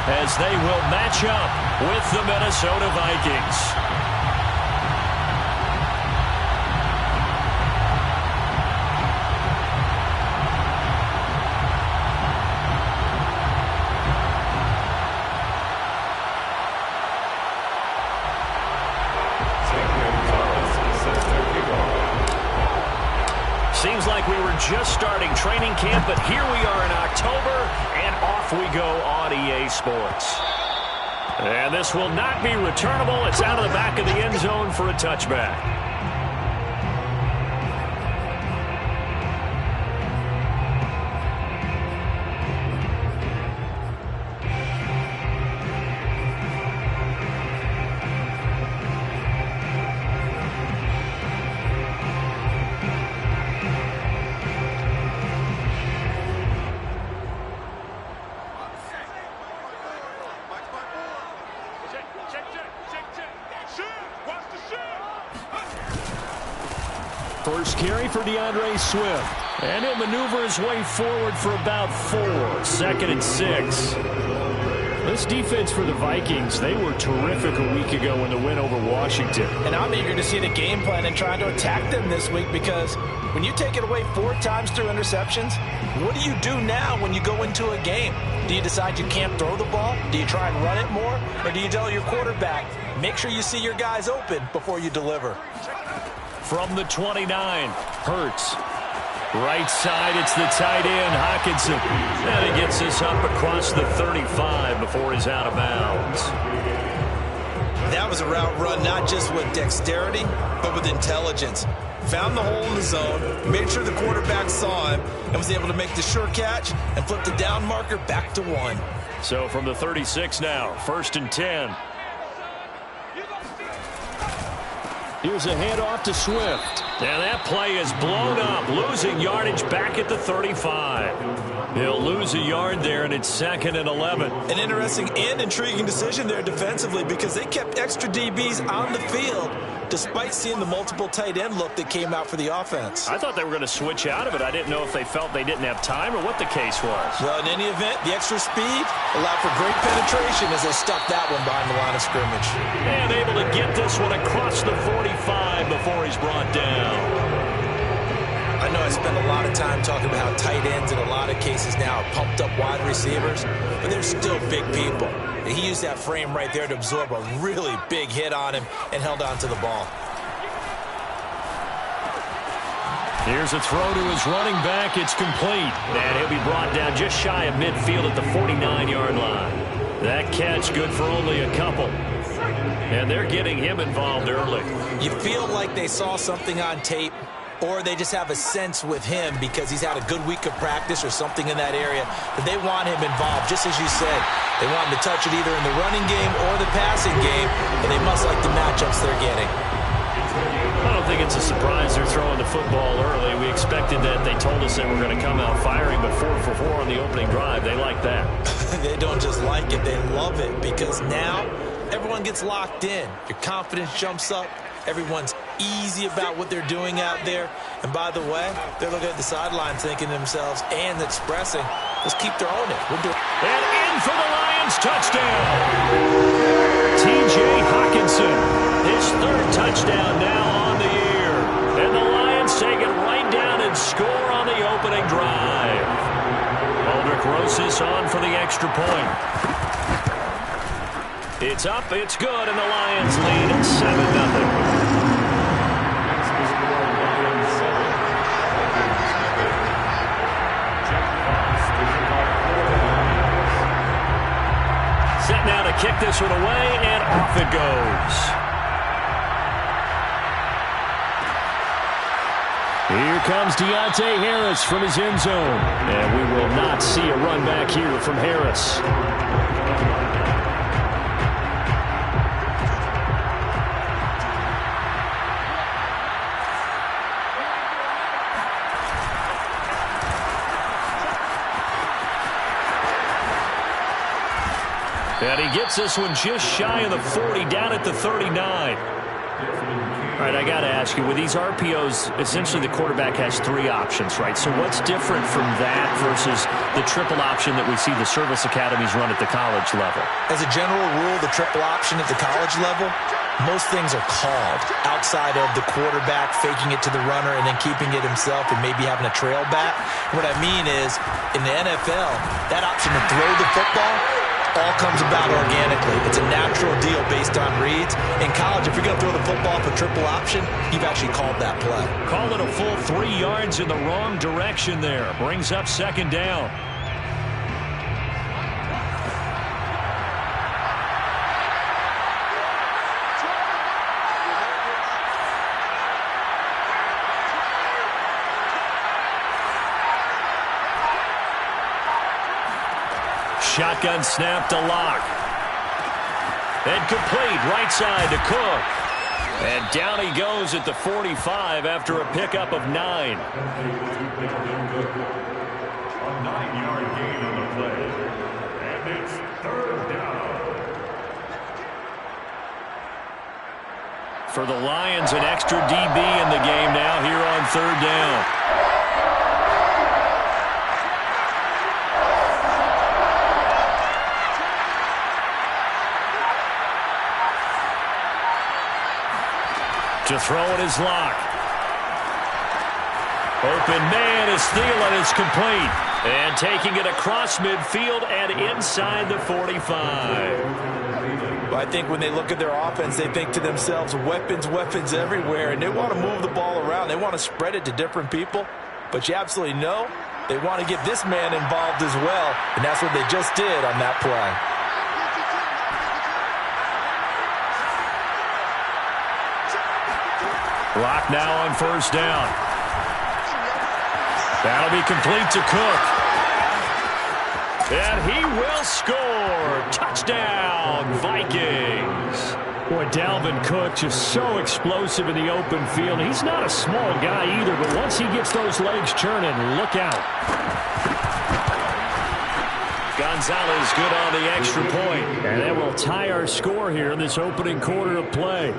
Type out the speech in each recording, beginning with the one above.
as they will match up with the Minnesota Vikings. Seems like we were just starting training camp, but here we are in October, and off we go on EA Sports. And this will not be returnable. It's out of the back of the end zone for a touchback. First carry for Swift. And he'll maneuver his way forward for about 4. 2nd and 6. This defense for the Vikings, they were terrific a week ago in the win over Washington. And I'm eager to see the game plan and trying to attack them this week, because when you take it away 4 times through interceptions, what do you do now when you go into a game? Do you decide you can't throw the ball? Do you try and run it more? Or do you tell your quarterback, make sure you see your guys open before you deliver? From the 29, Hurts. Right side, it's the tight end, Hockenson. And he gets this up across the 35 before he's out of bounds. That was a route run not just with dexterity, but with intelligence. Found the hole in the zone, made sure the quarterback saw him, and was able to make the sure catch and flip the down marker back to 1. So from the 36 now, 1st and 10. Here's a handoff to Swift. And that play is blown up, losing yardage back at the 35. He'll lose a yard there, and it's 2nd and 11. An interesting and intriguing decision there defensively, because they kept extra DBs on the field despite seeing the multiple tight end look that came out for the offense. I thought they were going to switch out of it. I didn't know if they felt they didn't have time or what the case was. Well, in any event, the extra speed allowed for great penetration as they stuck that one behind the line of scrimmage. And able to get this one across the 45 before he's brought down. I know I spend a lot of time talking about how tight ends in a lot of cases now are pumped up wide receivers, but they're still big people. He used that frame right there to absorb a really big hit on him and held on to the ball. Here's a throw to his running back. It's complete. And he'll be brought down just shy of midfield at the 49-yard line. That catch good for only a couple. And they're getting him involved early. You feel like they saw something on tape, or they just have a sense with him because he's had a good week of practice or something in that area, that they want him involved, just as you said. They want him to touch it either in the running game or the passing game, and they must like the matchups they're getting. I don't think it's a surprise they're throwing the football early. We expected that. They told us they were going to come out firing, but 4 for 4 on the opening drive. They like that. They don't just like it, they love it, because now everyone gets locked in. Your confidence jumps up. Everyone's easy about what they're doing out there. And by the way, they're looking at the sideline thinking to themselves and expressing, let's keep throwing it. We'll do it. And in for the Lions, touchdown. T.J. Hockenson, his 3rd touchdown now on the year. And the Lions take it right down and score on the opening drive. Aldrich Rosas on for the extra point. It's up, it's good, and the Lions lead at 7-0. Set now to kick this one away, and off it goes. Here comes Deontay Harris from his end zone. And we will not see a run back here from Harris. And he gets this one just shy of the 40, down at the 39. All right, I got to ask you, with these RPOs, essentially the quarterback has 3 options, right? So what's different from that versus the triple option that we see the service academies run at the college level? As a general rule, the triple option at the college level, most things are called outside of the quarterback faking it to the runner and then keeping it himself and maybe having a trail back. What I mean is, in the NFL, that option to throw the football all comes about organically. It's a natural deal based on reads. In college, if you're going to throw the football for triple option, you've actually called that play. Called it a full 3 yards in the wrong direction there. Brings up 2nd down. Shotgun snap to Locke. And complete right side to Cook. And down he goes at the 45 after a pickup of 9. A 9-yard gain on the play. And it's 3rd down. For the Lions, an extra DB in the game now here on 3rd down. To throw it is Locke. Open man is Thielen. It's complete. And taking it across midfield and inside the 45. Well, I think when they look at their offense, they think to themselves, weapons, weapons everywhere. And they want to move the ball around. They want to spread it to different people. But you absolutely know they want to get this man involved as well. And that's what they just did on that play. Locke now on 1st down. That'll be complete to Cook. And he will score. Touchdown, Vikings. Boy, Dalvin Cook just so explosive in the open field. He's not a small guy either, but once he gets those legs churning, look out. Gonzalez good on the extra point. And that will tie our score here in this opening quarter of play.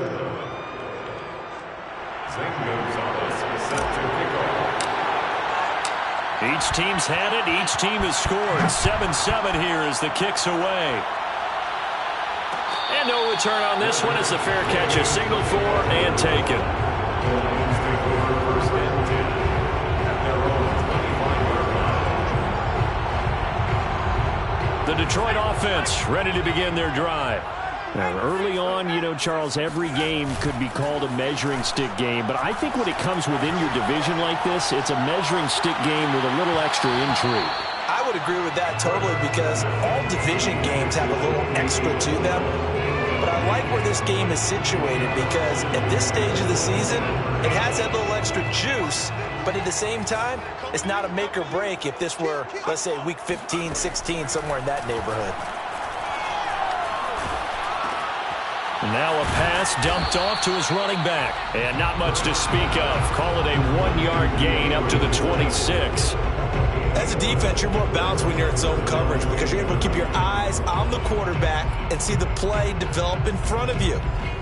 Each team's had it. Each team has scored. 7-7 here as the kick's away. And no return on this one as the fair catch is signaled for and taken. The Detroit offense ready to begin their drive. Now, early on, you know, Charles, every game could be called a measuring stick game. But I think when it comes within your division like this, it's a measuring stick game with a little extra intrigue. I would agree with that totally because all division games have a little extra to them. But I like where this game is situated because at this stage of the season, it has that little extra juice. But at the same time, it's not a make or break if this were, let's say, week 15, 16, somewhere in that neighborhood. Now a pass dumped off to his running back. And not much to speak of. Call it a 1-yard gain up to the 26. As a defense, you're more balanced when you're in zone coverage because you're able to keep your eyes on the quarterback and see the play develop in front of you.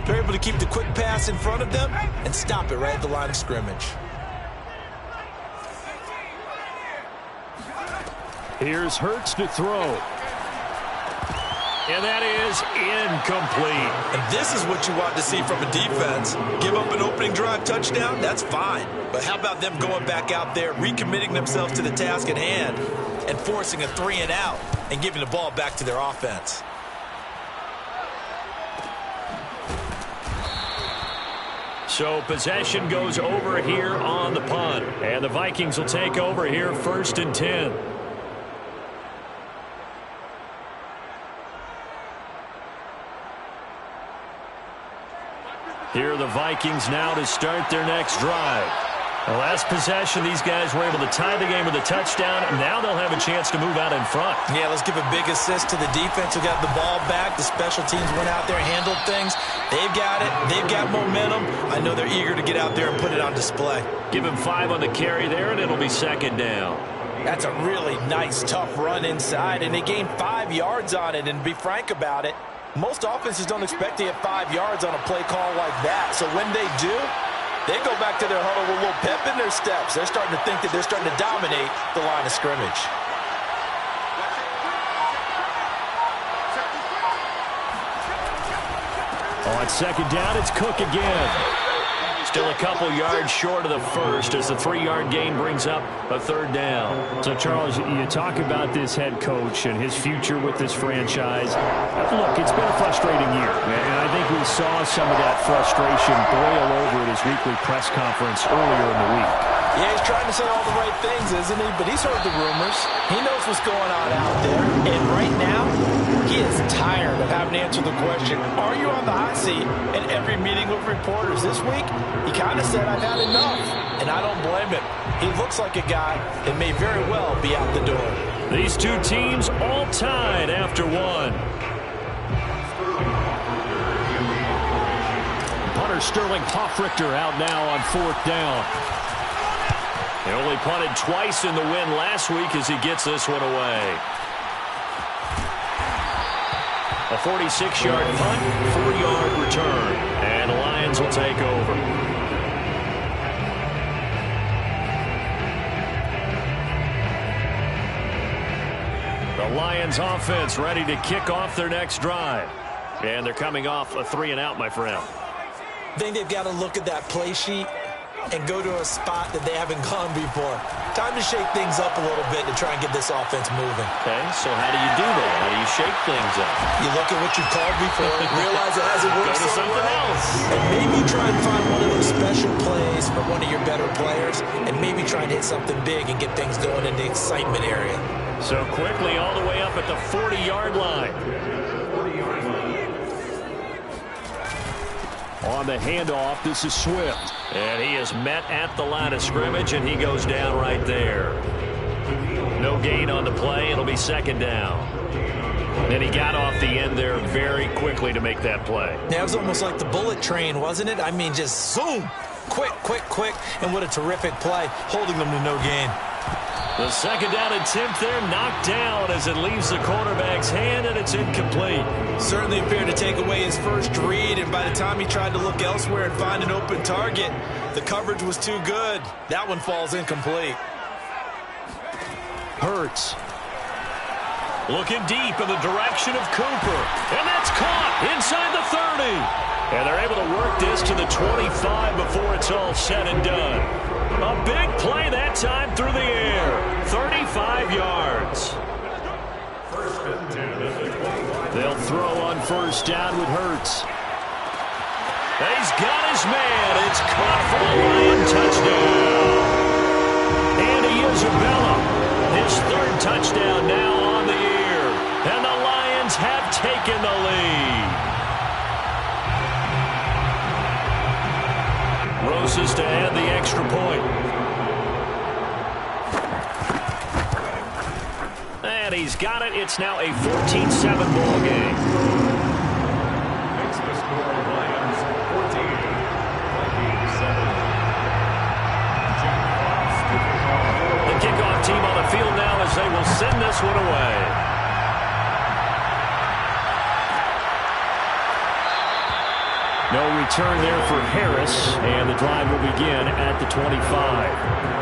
You're able to keep the quick pass in front of them and stop it right at the line of scrimmage. Here's Hurts to throw. And that is incomplete. And this is what you want to see from a defense. Give up an opening drive touchdown, that's fine. But how about them going back out there, recommitting themselves to the task at hand, and forcing a 3-and-out and giving the ball back to their offense. So possession goes over here on the punt. And the Vikings will take over here 1st and 10. Here are the Vikings now to start their next drive. The last possession, these guys were able to tie the game with a touchdown, and now they'll have a chance to move out in front. Yeah, let's give a big assist to the defense who got the ball back. The special teams went out there and handled things. They've got it. They've got momentum. I know they're eager to get out there and put it on display. Give him 5 on the carry there, and it'll be 2nd down. That's a really nice, tough run inside, and they gained 5 yards on it. And to be frank about it, Most offenses don't expect to get 5 yards on a play call like that. So when they do, they go back to their huddle with a little pep in their steps. They're starting to think that they're starting to dominate the line of scrimmage. On second down, it's Cook again. Still a couple yards short of the first as the 3-yard gain brings up a third down. So, Charles, you talk about this head coach and his future with this franchise. Look, it's been a frustrating year, and I think we saw some of that frustration boil over at his weekly press conference earlier in the week. Yeah, he's trying to say all the right things, isn't he? But he's heard the rumors. He knows what's going on out there. And right now, he is tired of having to answer the question, are you on the hot seat? In every meeting with reporters this week, he kind of said, I've had enough. And I don't blame him. He looks like a guy that may very well be out the door. These two teams all tied after one. Punter Sterling Hoffrichter out now on 4th down. He only punted twice in the win last week as he gets this one away. A 46-yard punt, 4-yard return. And the Lions will take over. The Lions offense ready to kick off their next drive. And they're coming off a 3-and-out, my friend. I think they've got to look at that play sheet and go to a spot that they haven't gone before. Time to shake things up a little bit to try and get this offense moving. Okay, so how do you do that? How do you shake things up? You look at what you called before, realize it hasn't worked Go to something else. and maybe try and find one of those special plays for one of your better players, and maybe try and hit something big and get things going in the excitement area. So quickly all the way up at the 40-yard line. On the handoff, this is Swift. And he is met at the line of scrimmage, and he goes down right there. No gain on the play. It'll be 2nd down. And he got off the end there very quickly to make that play. Yeah, it was almost like the bullet train, wasn't it? I mean, just zoom. Quick, quick, quick. And what a terrific play, holding them to no gain. The 2nd down attempt there knocked down as it leaves the quarterback's hand, and it's incomplete. Certainly appeared to take away his first read, and by the time he tried to look elsewhere and find an open target, the coverage was too good. That one falls incomplete. Hurts. Looking deep in the direction of Cooper. And that's caught inside the 30. And they're able to work this to the 25 before it's all said and done. A big play that time through the air. 35 yards. They'll throw on 1st down with Hurts. He's got his man. It's caught for a Lion touchdown. Andy Isabella, his 3rd touchdown now on the year. And the Lions have taken the lead. Roses to add the extra point. And he's got it. It's now a 14-7 ball game. Makes the score Lions 14, Vikings 7. The kickoff team on the field now as they will send this one away. No return there for Harris, and the drive will begin at the 25.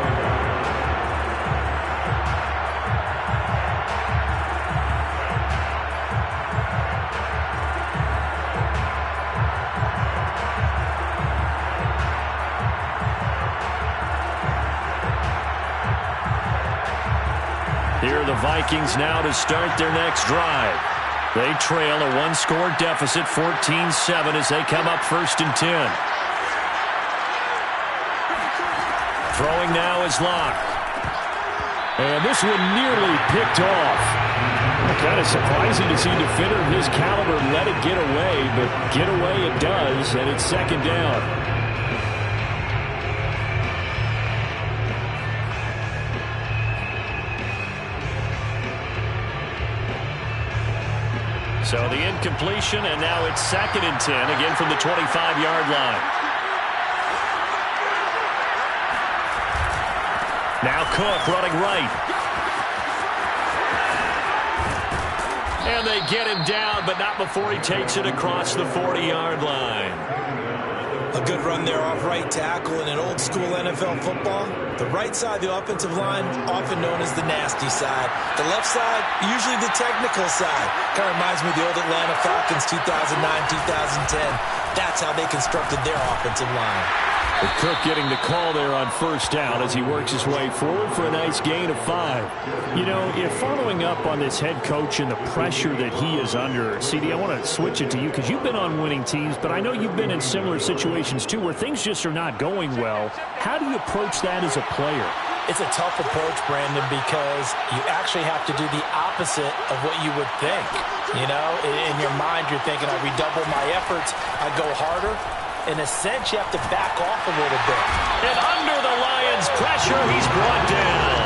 Here are the Vikings now to start their next drive. They trail a 1-score deficit, 14-7, as they come up 1st and 10. Throwing now is Locke. And this one nearly picked off. Kind of surprising to see a defender of his caliber let it get away, but get away it does, and it's 2nd down. So the incompletion, and now it's 2nd and 10, again from the 25-yard line. Now Cook running right. And they get him down, but not before he takes it across the 40-yard line. A good run there off right tackle in an old-school NFL football. The right side of the offensive line, often known as the nasty side. The left side, usually the technical side. Kind of reminds me of the old Atlanta Falcons 2009-2010. That's how they constructed their offensive line. But Cook getting the call there on first down as he works his way forward for a nice gain of 5. You know, if following up on this head coach and the pressure that he is under, CD, I want to switch it to you because you've been on winning teams, but I know you've been in similar situations too where things just are not going well. How do you approach that as a player? It's a tough approach, Brandon, because you actually have to do the opposite of what you would think. You know, in your mind, you're thinking, I redouble my efforts, I go harder. In a sense, you have to back off a little bit. And under the Lions' pressure, he's brought down.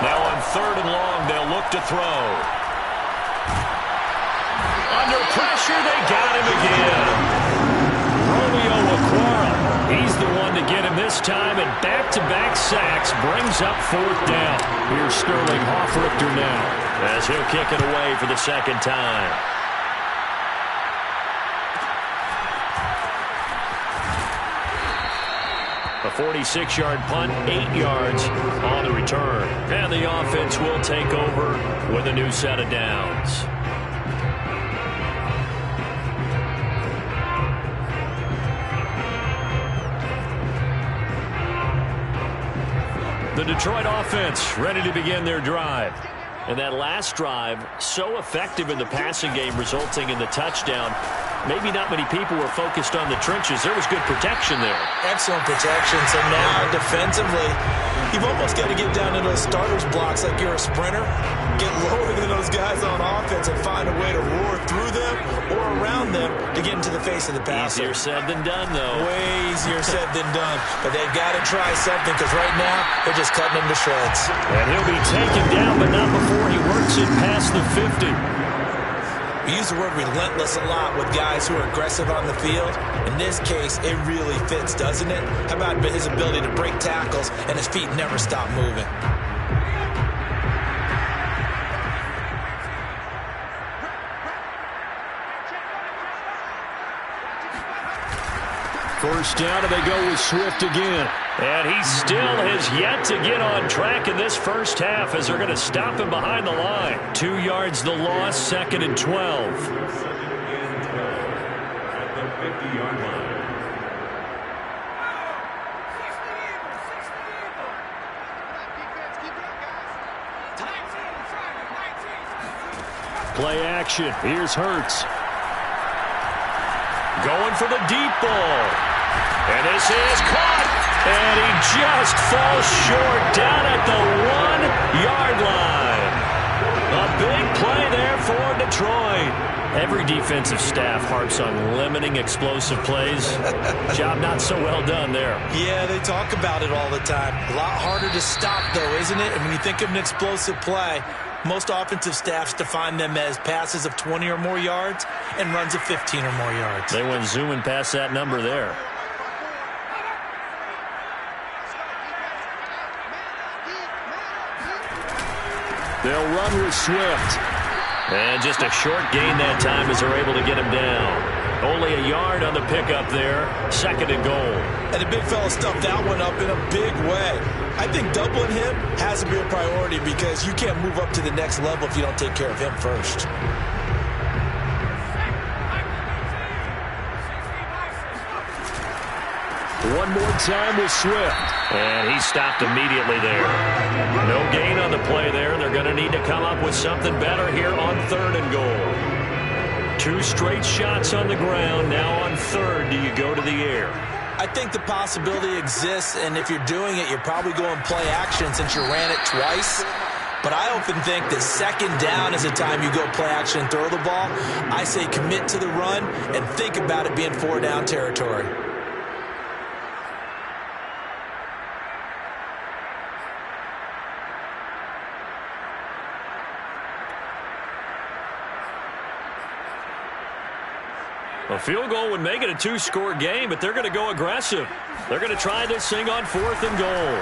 Now on 3rd and long, they'll look to throw. Under pressure, they got him again. Romeo Okwara. He's the one to get him this time, and back-to-back sacks brings up 4th down. Here's Sterling Hoffrichter now as he'll kick it away for the 2nd time. A 46-yard punt, 8 yards on the return. And the offense will take over with a new set of downs. The Detroit offense ready to begin their drive. And that last drive, so effective in the passing game, resulting in the touchdown. Maybe not many people were focused on the trenches. There was good protection there. Excellent protection. So now, defensively, you've almost got to get down to those starters blocks like you're a sprinter. Get lower than those guys on offense and find a way to roar through them or around them to get into the face of the passer. Easier said than done, though. Way easier said than done. But they've got to try something because right now, they're just cutting him to shreds. And he'll be taken down, but not before he works it past the 50. We use the word relentless a lot with guys who are aggressive on the field. In this case, it really fits, doesn't it? How about his ability to break tackles and his feet never stop moving? First down, and they go with Swift again. And he still has yet to get on track in this first half as they're going to stop him behind the line. 2 yards the loss, 2nd and 12. At the 50-yard line. Play action. Here's Hurts. Going for the deep ball. And this is caught. And he just falls short down at the 1-yard line. A big play there for Detroit. Every defensive staff harps on limiting explosive plays. Job not so well done there. Yeah, they talk about it all the time. A lot harder to stop, though, isn't it? And when you think of an explosive play, most offensive staffs define them as passes of 20 or more yards and runs of 15 or more yards. They went zooming past that number there. They'll run with Swift. And just a short gain that time as they're able to get him down. Only a yard on the pickup there. 2nd and goal. And the big fella stuffed that one up in a big way. I think doubling him has to be a priority because you can't move up to the next level if you don't take care of him first. One more time with Swift. And he stopped immediately there. No gain on the play there. They're going to need to come up with something better here on 3rd and goal. 2 straight shots on the ground. Now on 3rd, do you go to the air? I think the possibility exists, and if you're doing it, you're probably going play action since you ran it twice. But I often think that 2nd down is the time you go play action and throw the ball. I say commit to the run and think about it being 4-down territory. A field goal would make it a 2-score game, but they're going to go aggressive. They're going to try this thing on 4th and goal.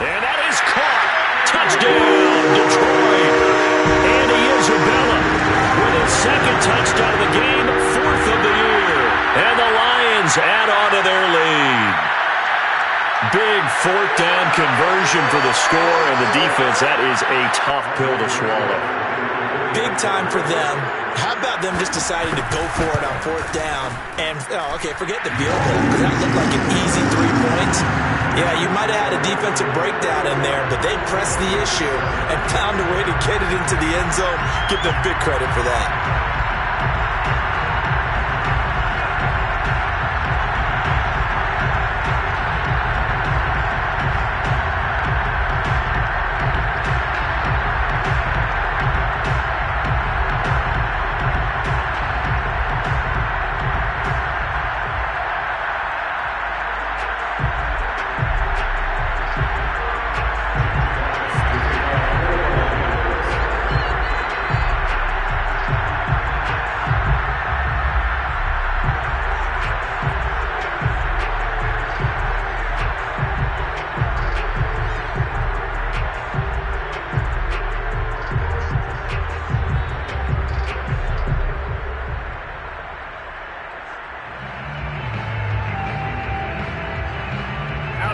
And that is caught. Touchdown, Detroit. Andy Isabella with his 2nd touchdown of the game, 4th of the year. And the Lions add on to their lead. Big 4th down conversion for the score, and the defense, that is a tough pill to swallow. Big time for them. How about them just deciding to go for it on 4th down? And, okay, forget the field goal, because that looked like an easy 3 points. Yeah, you might have had a defensive breakdown in there, but they pressed the issue and found a way to get it into the end zone. Give them big credit for that.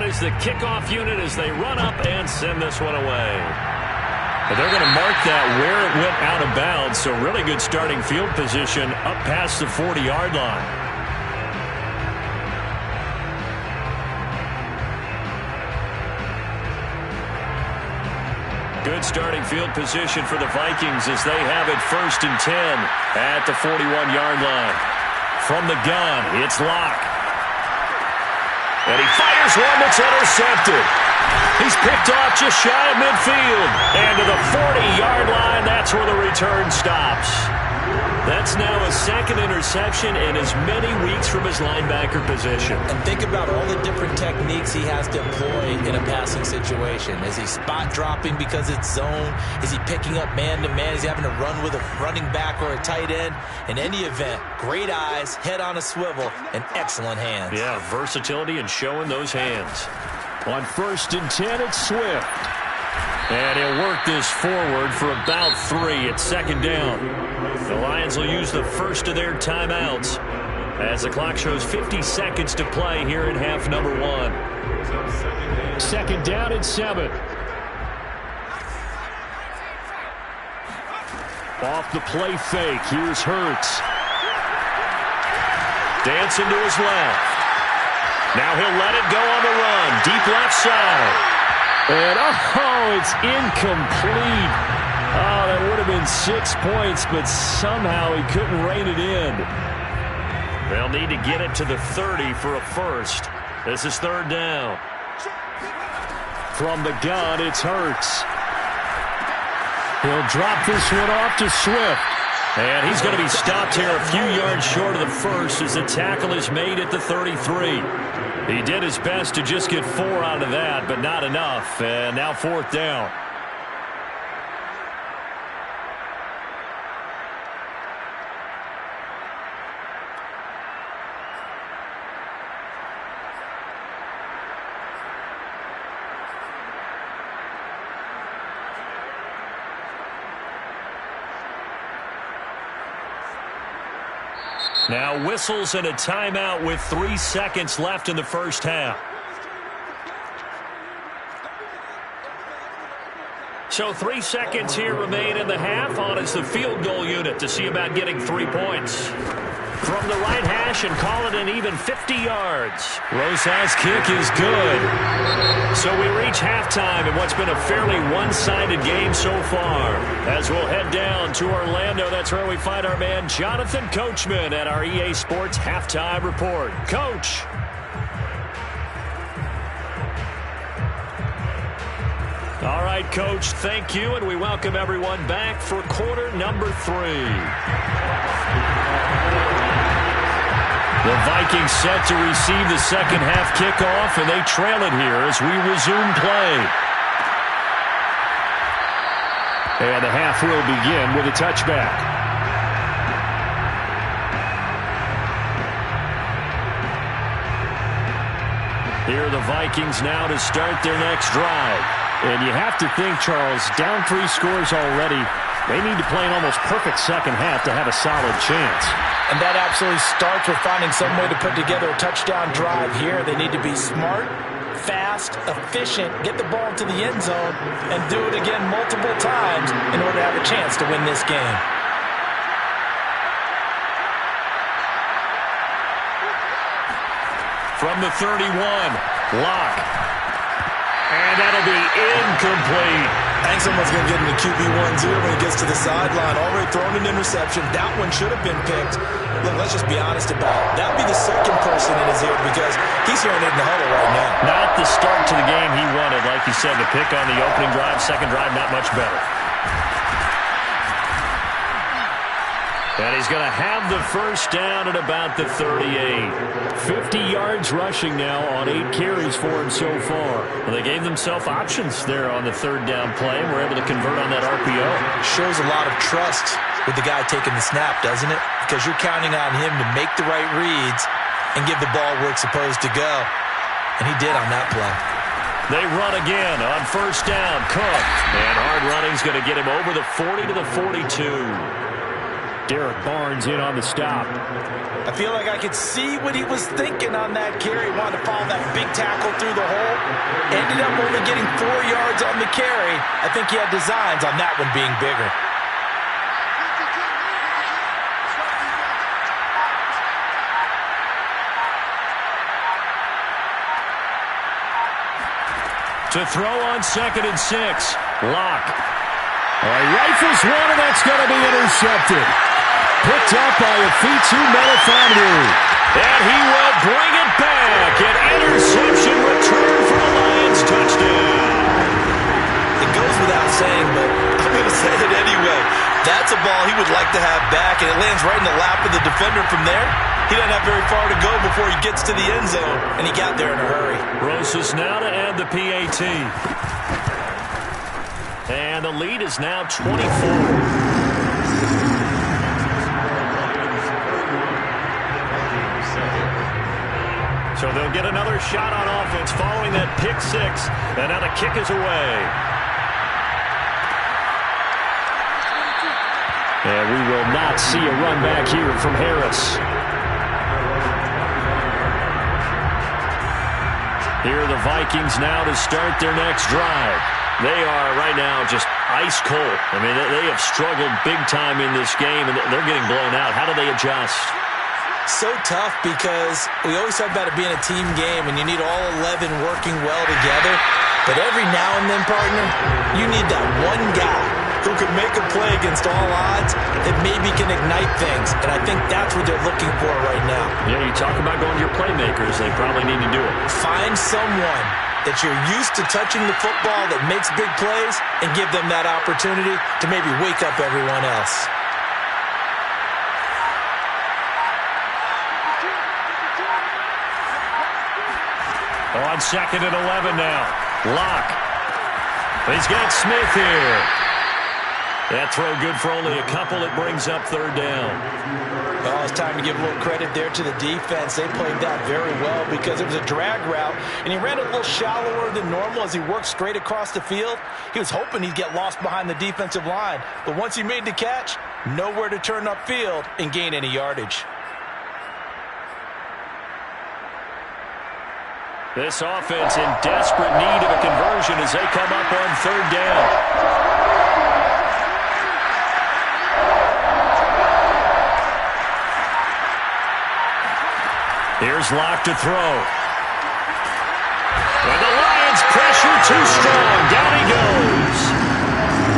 Is the kickoff unit as they run up and send this one away. But they're going to mark that where it went out of bounds, so really good starting field position up past the 40-yard line. Good starting field position for the Vikings as they have it 1st and 10 at the 41-yard line. From the gun, it's Locke. And he fires one that's intercepted. He's picked off just shy of midfield. And to the 40-yard line, that's where the return stops. That's now a 2nd interception in as many weeks from his linebacker position. And think about all the different techniques he has to employ in a passing situation. Is he spot dropping because it's zone? Is he picking up man-to-man? Is he having to run with a running back or a tight end? In any event, great eyes, head on a swivel, and excellent hands. Yeah, versatility and showing those hands. On 1st and 10, it's Swift. And he'll work this forward for about 3 at 2nd down. The Lions will use the first of their timeouts as the clock shows 50 seconds to play here in half number 1. 2nd down and 7. Off the play fake, here's Hurts. Dancing to his left. Now he'll let it go on the run. Deep left side. And, it's incomplete. Oh, that would have been 6 points, but somehow he couldn't rein it in. They'll need to get it to the 30 for a first. This is 3rd down. From the gun, it's Hurts. He'll drop this one off to Swift. And he's going to be stopped here a few yards short of the first as the tackle is made at the 33. He did his best to just get 4 out of that, but not enough. And now 4th down. Now whistles and a timeout with 3 seconds left in the first half. So 3 seconds here remain in the half. On is the field goal unit to see about getting 3 points. From the right hash and call it an even 50 yards. Rosa's kick is good. So we reach halftime in what's been a fairly one-sided game so far. As we'll head down to Orlando, that's where we find our man Jonathan Coachman at our EA Sports Halftime Report. Coach. All right, Coach, thank you, and we welcome everyone back for quarter number 3. The Vikings set to receive the second half kickoff, and they trail it here as we resume play. And the half will begin with a touchback. Here are the Vikings now to start their next drive. And you have to think, Charles, down 3 scores already. They need to play an almost perfect second half to have a solid chance. And that absolutely starts with finding some way to put together a touchdown drive here. They need to be smart, fast, efficient, get the ball to the end zone, and do it again multiple times in order to have a chance to win this game. From the 31, Locke. And that'll be incomplete. I think someone's going to get into QB1-0 when he gets to the sideline. Already thrown an interception. That one should have been picked. Look, let's just be honest about it. That would be the second person in his ear because he's hearing it in the huddle right now. Not the start to the game he wanted. Like you said, the pick on the opening drive, second drive, not much better. And he's going to have the first down at about the 38. 50 yards rushing now on 8 carries for him so far. Well, they gave themselves options there on the third down play. We're able to convert on that RPO. Shows a lot of trust with the guy taking the snap, doesn't it? Because you're counting on him to make the right reads and give the ball where it's supposed to go. And he did on that play. They run again on first down. Cook. And hard running's going to get him over the 40 to the 42. Derek Barnes in on the stop. I feel like I could see what he was thinking on that carry. Wanted to follow that big tackle through the hole. Ended up only getting 4 yards on the carry. I think he had designs on that one being bigger. To throw on 2nd and 6. Locke. Rifles one, and that's going to be intercepted. Picked up by Afitu Melifonwu. And he will bring it back. An interception return for the Lions touchdown. It goes without saying, but I'm going to say it anyway. That's a ball he would like to have back, and it lands right in the lap of the defender from there. He doesn't have very far to go before he gets to the end zone, and he got there in a hurry. Rosas now to add the PAT. And the lead is now 24. So they'll get another shot on offense following that pick 6. And now the kick is away. And we will not see a run back here from Harris. Here are the Vikings now to start their next drive. They are right now just ice cold. I mean, they have struggled big time in this game, and they're getting blown out. How do they adjust? So tough because we always talk about it being a team game and you need all 11 working well together. But every now and then, partner, you need that one guy who could make a play against all odds that maybe can ignite things. And I think that's what they're looking for right now. Yeah, you talk about going to your playmakers. They probably need to do it. Find someone that you're used to touching the football that makes big plays and give them that opportunity to maybe wake up everyone else. On 2nd and 11 now. Locke. He's got Smith here. That throw good for only a couple. It brings up 3rd down. Well, it's time to give a little credit there to the defense. They played that very well because it was a drag route, and he ran a little shallower than normal as he worked straight across the field. He was hoping he'd get lost behind the defensive line, but once he made the catch, nowhere to turn upfield and gain any yardage. This offense in desperate need of a conversion as they come up on 3rd down. Here's Locke to throw. And the Lions pressure too strong. Down he goes.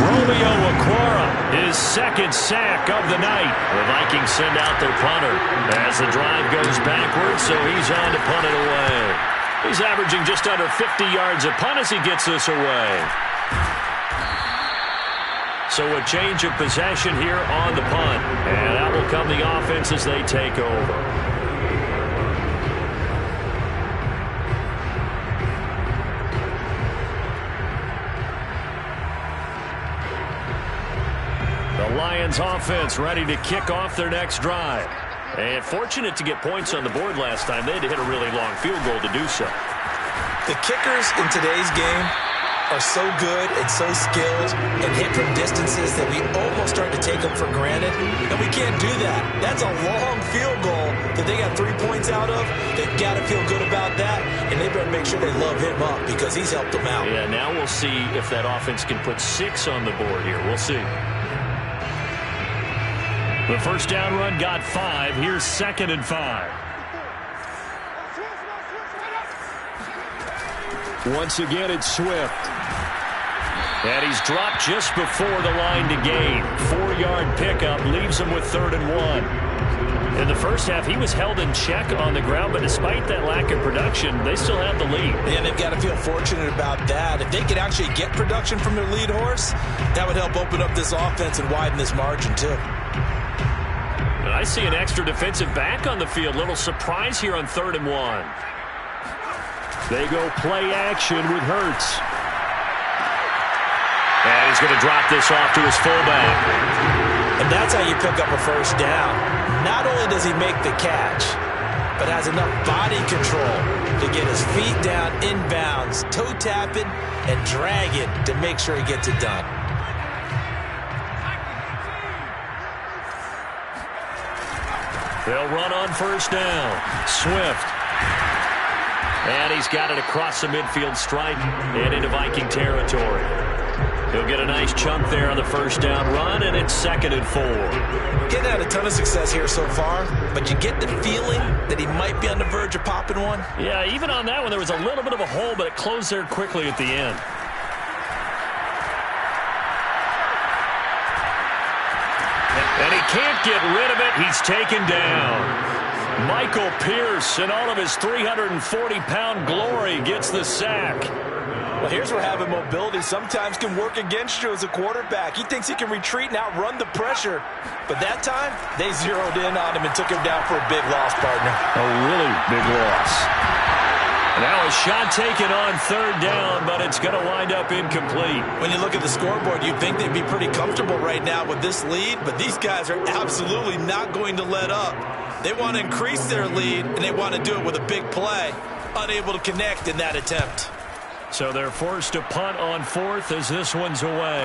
Romeo Okwara, his 2nd sack of the night. The Vikings send out their punter as the drive goes backwards, so he's on to punt it away. He's averaging just under 50 yards a punt as he gets this away. So a change of possession here on the punt. And out will come the offense as they take over. The Lions offense ready to kick off their next drive. And fortunate to get points on the board last time. They had to hit a really long field goal to do so. The kickers in today's game are so good and so skilled and hit from distances that we almost start to take them for granted, and we can't do that. That's a long field goal that they got 3 points out of. They've got to feel good about that, and they better make sure they love him up because he's helped them out. Yeah, now we'll see if that offense can put 6 on the board here. We'll see. The first down run got 5. Here's 2nd and 5. Once again, it's Swift. And he's dropped just before the line to gain. 4-yard pickup leaves him with 3rd and 1. In the first half, he was held in check on the ground, but despite that lack of production, they still have the lead. And they've got to feel fortunate about that. If they could actually get production from their lead horse, that would help open up this offense and widen this margin, too. And I see an extra defensive back on the field. Little surprise here on 3rd and 1. They go play action with Hurts. And he's going to drop this off to his fullback. And that's how you pick up a first down. Not only does he make the catch, but has enough body control to get his feet down inbounds, toe tapping, and dragging to make sure he gets it done. They'll run on first down. Swift. And he's got it across the midfield stripe and into Viking territory. He'll get a nice chunk there on the first down run, and it's 2nd and 4. Getting had a ton of success here so far, but you get the feeling that he might be on the verge of popping one. Yeah, even on that one, there was a little bit of a hole, but it closed there quickly at the end. And he can't get rid of it. He's taken down. Michael Pierce, in all of his 340-pound glory, gets the sack. Well, here's where having mobility sometimes can work against you as a quarterback. He thinks he can retreat and outrun the pressure. But that time, they zeroed in on him and took him down for a big loss, partner. A really big loss. Now a shot taken on 3rd down, but it's going to wind up incomplete. When you look at the scoreboard, you'd think they'd be pretty comfortable right now with this lead, but these guys are absolutely not going to let up. They want to increase their lead, and they want to do it with a big play. Unable to connect in that attempt. So they're forced to punt on 4th as this one's away.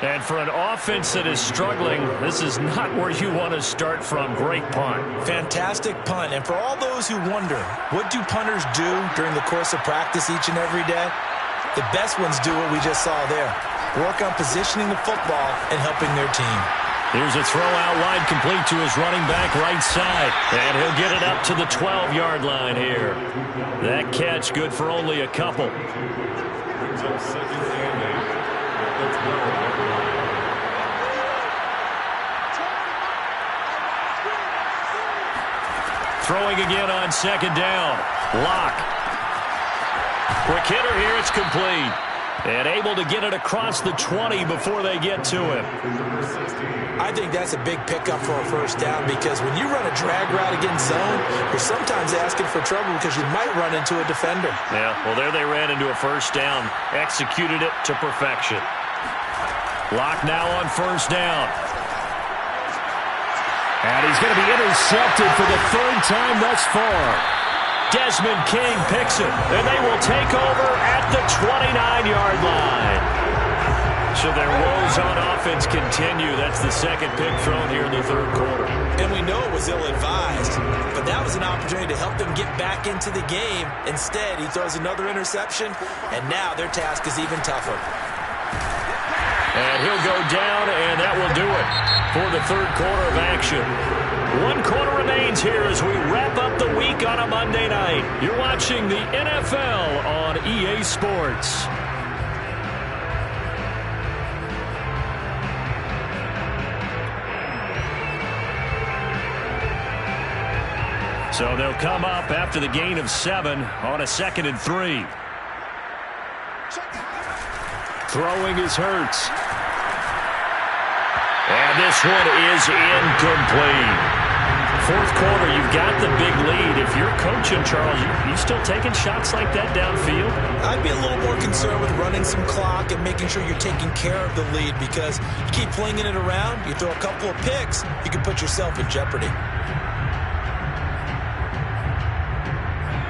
And for an offense that is struggling, this is not where you want to start from. Great punt. Fantastic punt. And for all those who wonder, what do punters do during the course of practice each and every day? The best ones do what we just saw there. Work on positioning the football and helping their team. Here's a throw out wide, complete to his running back right side. And he'll get it up to the 12-yard line here. That catch good for only a couple. Throwing again on 2nd down. Lock. Quick hitter here. It's complete. And able to get it across the 20 before they get to him. I think that's a big pickup for a first down because when you run a drag route against zone, you're sometimes asking for trouble because you might run into a defender. Yeah, well, there they ran into a first down. Executed it to perfection. Lock now on first down. And he's going to be intercepted for the 3rd time thus far. Desmond King picks it, and they will take over at the 29-yard line. So their woes on offense continue. That's the 2nd pick thrown here in the 3rd quarter. And we know it was ill-advised, but that was an opportunity to help them get back into the game. Instead, he throws another interception, and now their task is even tougher. And he'll go down, and that will do it for the 3rd quarter of action. 1 quarter remains here as we wrap up the week on a Monday night. You're watching the NFL on EA Sports. So they'll come up after the gain of 7 on a 2nd and 3. Throwing is Hurts. And this one is incomplete. 4th quarter, you've got the big lead. If you're coaching, Charles, you still taking shots like that downfield? I'd be a little more concerned with running some clock and making sure you're taking care of the lead because you keep flinging it around, you throw a couple of picks, you can put yourself in jeopardy.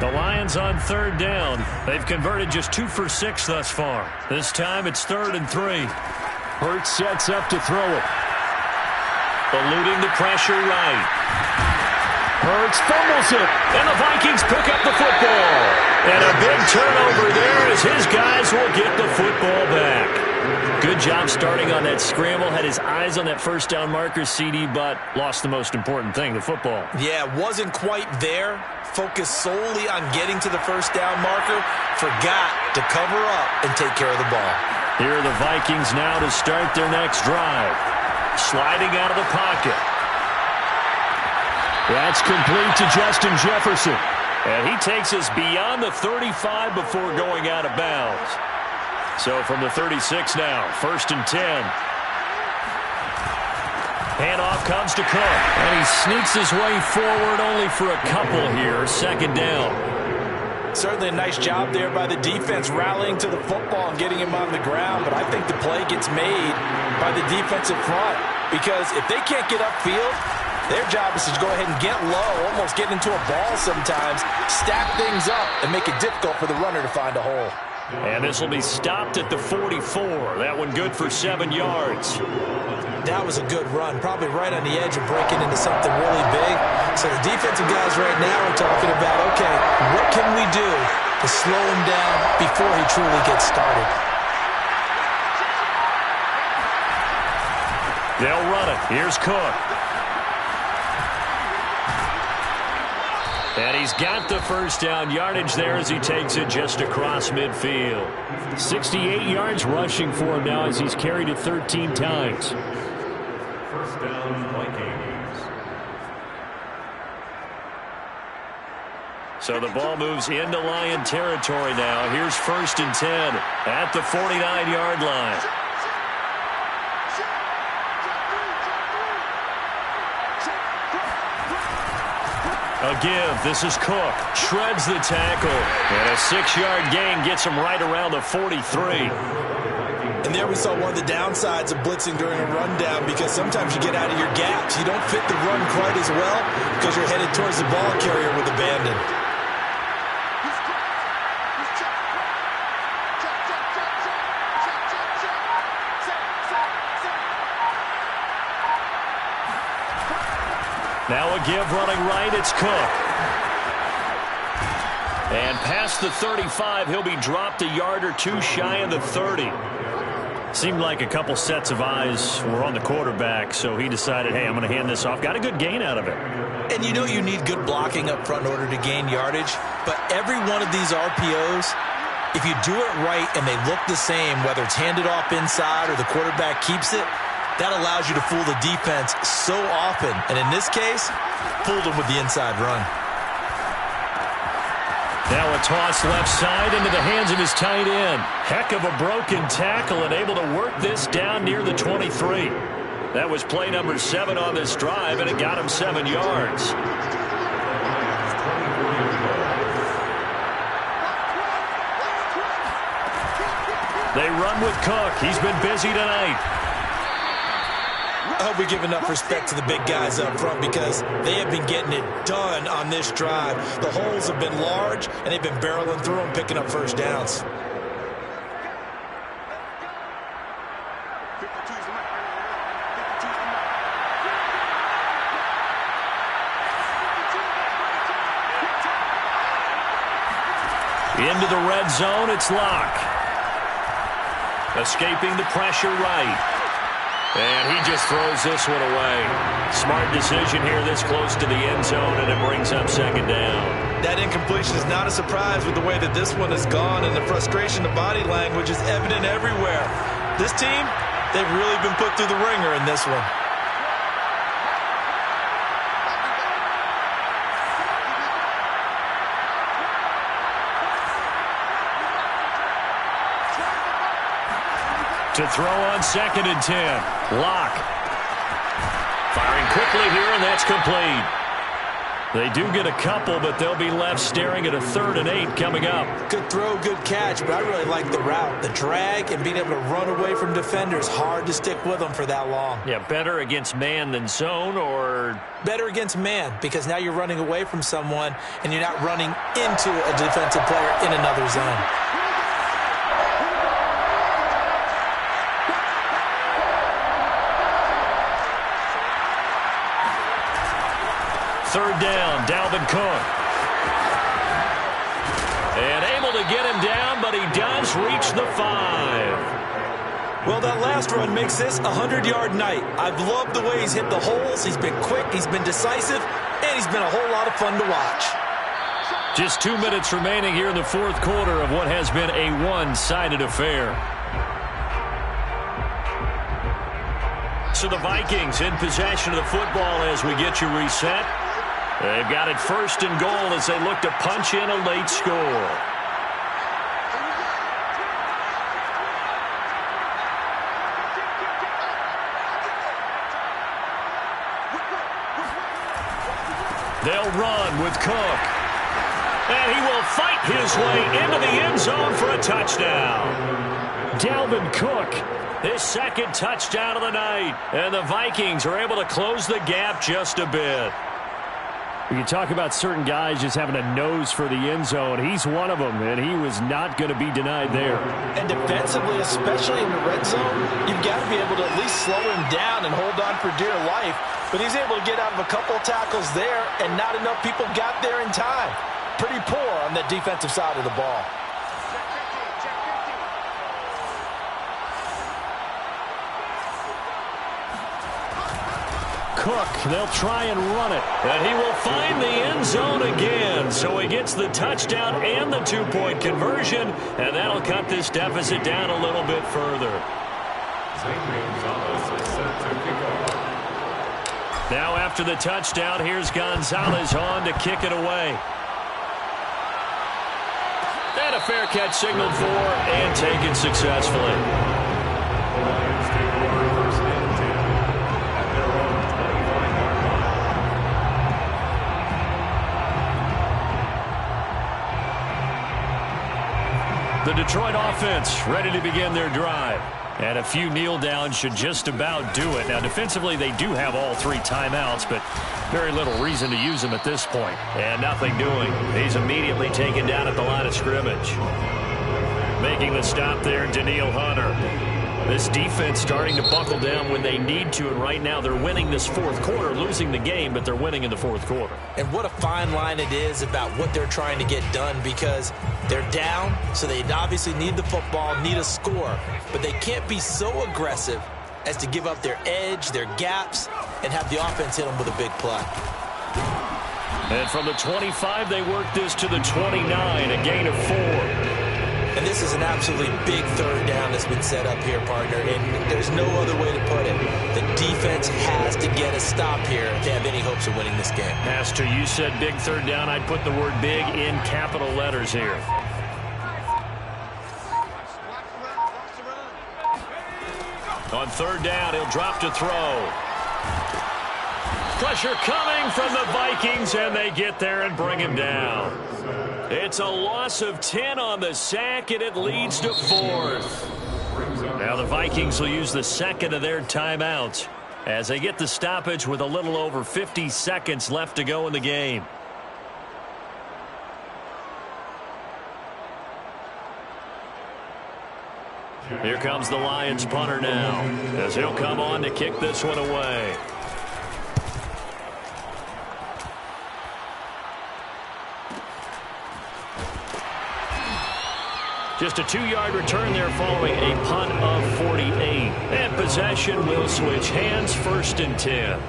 The Lions on third down. They've converted just 2 for 6 thus far. This time it's 3rd and 3. Hurts sets up to throw it. Eluding the pressure right. Hurts fumbles it. And the Vikings pick up the football. And a big turnover there as his guys will get the football back. Good job starting on that scramble. Had his eyes on that first down marker, CD, but lost the most important thing, the football. Yeah, wasn't quite there. Focused solely on getting to the first down marker. Forgot to cover up and take care of the ball. Here are the Vikings now to start their next drive. Sliding out of the pocket. That's complete to Justin Jefferson. And he takes us beyond the 35 before going out of bounds. So from the 36 now, 1st and 10. Handoff comes to Cook. And he sneaks his way forward only for a couple here. 2nd down. Certainly a nice job there by the defense rallying to the football and getting him on the ground. But I think the play gets made by the defensive front. Because if they can't get upfield, their job is to go ahead and get low, almost get into a ball sometimes, stack things up, and make it difficult for the runner to find a hole. And this will be stopped at the 44. That one good for 7 yards. That was a good run, probably right on the edge of breaking into something really big. So the defensive guys right now are talking about, okay, what can we do to slow him down before he truly gets started? They'll run it. Here's Cook. And he's got the first down yardage there as he takes it just across midfield. 68 yards rushing for him now as he's carried it 13 times. First down, Vikings. So the ball moves into Lion territory now. Here's 1st and 10 at the 49-yard line. A give. This is Cook. Shreds the tackle. And a 6-yard gain gets him right around the 43. And there we saw one of the downsides of blitzing during a rundown, because sometimes you get out of your gaps. You don't fit the run quite as well because you're headed towards the ball carrier with abandon. Now a give running right, it's Cook. And past the 35, he'll be dropped a yard or two shy of the 30. Seemed like a couple sets of eyes were on the quarterback, so he decided, hey, I'm going to hand this off. Got a good gain out of it. And you know you need good blocking up front in order to gain yardage, but every one of these RPOs, if you do it right and they look the same, whether it's handed off inside or the quarterback keeps it, that allows you to fool the defense so often. And in this case, fooled them with the inside run. Now a toss left side into the hands of his tight end. Heck of a broken tackle and able to work this down near the 23. That was play number 7 on this drive, and it got him 7 yards. They run with Cook. He's been busy tonight. I hope we give enough respect to the big guys up front, because they have been getting it done on this drive. The holes have been large, and they've been barreling through them, picking up first downs. Into the red zone, it's Locke. Escaping the pressure right. And he just throws this one away. Smart decision here this close to the end zone, and it brings up 2nd down. That incompletion is not a surprise with the way that this one has gone, and the frustration, the body language is evident everywhere. This team, they've really been put through the ringer in this one. To throw on 2nd and 10. Locke. Firing quickly here, and that's complete. They do get a couple, but they'll be left staring at a 3rd and 8 coming up. Good throw, good catch, but I really like the route. The drag and being able to run away from defenders, hard to stick with them for that long. Yeah, better against man than zone, or? Better against man, because now you're running away from someone and you're not running into a defensive player in another zone. Third down, Dalvin Cook. And able to get him down, but he does reach the 5. Well, that last run makes this a 100-yard night. I've loved the way he's hit the holes. He's been quick, he's been decisive, and he's been a whole lot of fun to watch. Just 2 minutes remaining here in the 4th quarter of what has been a one-sided affair. So the Vikings in possession of the football as we get you reset. They've got it 1st and goal as they look to punch in a late score. They'll run with Cook. And he will fight his way into the end zone for a touchdown. Dalvin Cook, his 2nd touchdown of the night. And the Vikings are able to close the gap just a bit. You talk about certain guys just having a nose for the end zone. He's one of them, and he was not going to be denied there. And defensively, especially in the red zone, you've got to be able to at least slow him down and hold on for dear life. But he's able to get out of a couple of tackles there, and not enough people got there in time. Pretty poor on the defensive side of the ball. Cook, they'll try and run it. And he will find the end zone again. So he gets the touchdown and the 2-point conversion. And that'll cut this deficit down a little bit further. Now after the touchdown, here's Gonzalez on to kick it away. And a fair catch signaled for and taken successfully. The Detroit offense ready to begin their drive. And a few kneel downs should just about do it. Now, defensively, they do have all 3 timeouts, but very little reason to use them at this point. And nothing doing. He's immediately taken down at the line of scrimmage. Making the stop there, Danielle Hunter. This defense starting to buckle down when they need to, and right now they're winning this 4th quarter, losing the game, but they're winning in the 4th quarter. And what a fine line it is about what they're trying to get done, because they're down, so they obviously need the football, need a score, but they can't be so aggressive as to give up their edge, their gaps, and have the offense hit them with a big play. And from the 25, they work this to the 29, a gain of 4. And this is an absolutely big 3rd down that's been set up here, partner, and there's no other way to put it. The defense has to get a stop here if they have any hopes of winning this game. Pastor, you said big 3rd down. I'd put the word big in capital letters here. On 3rd down, he'll drop to throw. Pressure coming from the Vikings, and they get there and bring him down. It's a loss of 10 on the sack, and it leads to 4th. Now the Vikings will use the 2nd of their timeouts as they get the stoppage with a little over 50 seconds left to go in the game. Here comes the Lions punter now as he'll come on to kick this one away. Just a 2-yard return there following a punt of 48. And possession will switch hands, 1st and 10.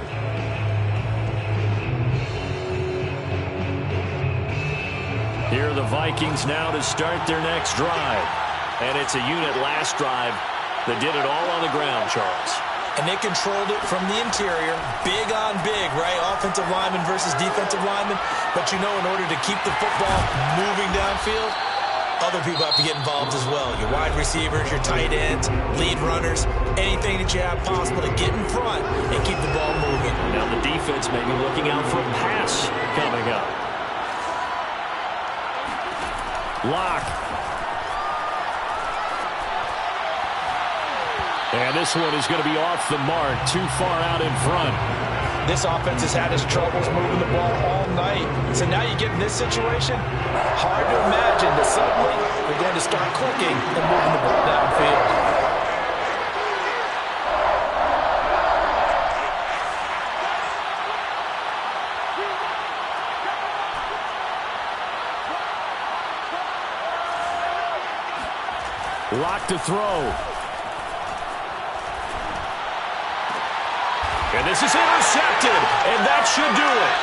Here are the Vikings now to start their next drive. And it's a unit last drive that did it all on the ground, Charles. And they controlled it from the interior, big on big, right? Offensive lineman versus defensive lineman. But you know, in order to keep the football moving downfield, other people have to get involved as well. Your wide receivers, your tight ends, lead runners, anything that you have possible to get in front and keep the ball moving. Now the defense may be looking out for a pass coming up. Lock. And this one is going to be off the mark, too far out in front. This offense has had its troubles moving the ball all night. So now you get in this situation, hard to imagine that suddenly they're going to start clicking and moving the ball downfield. Lock to throw. And this is intercepted, and that should do it.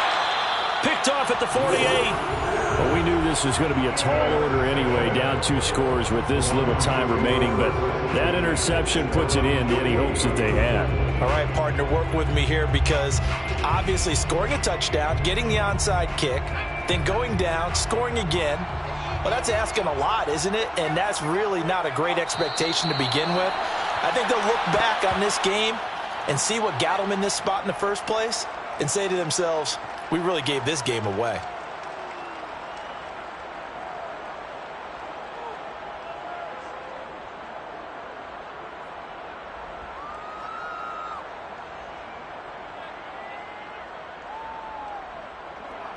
Picked off at the 48. Well, we knew this was going to be a tall order anyway, down 2 scores with this little time remaining, but that interception puts an end to any hopes that they had. All right, partner, work with me here because obviously scoring a touchdown, getting the onside kick, then going down, scoring again, well, that's asking a lot, isn't it? And that's really not a great expectation to begin with. I think they'll look back on this game and see what got them in this spot in the first place and say to themselves, we really gave this game away.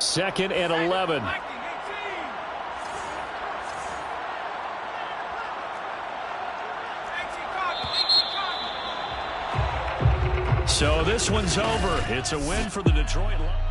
Second and 11. So this one's over. It's a win for the Detroit Lions.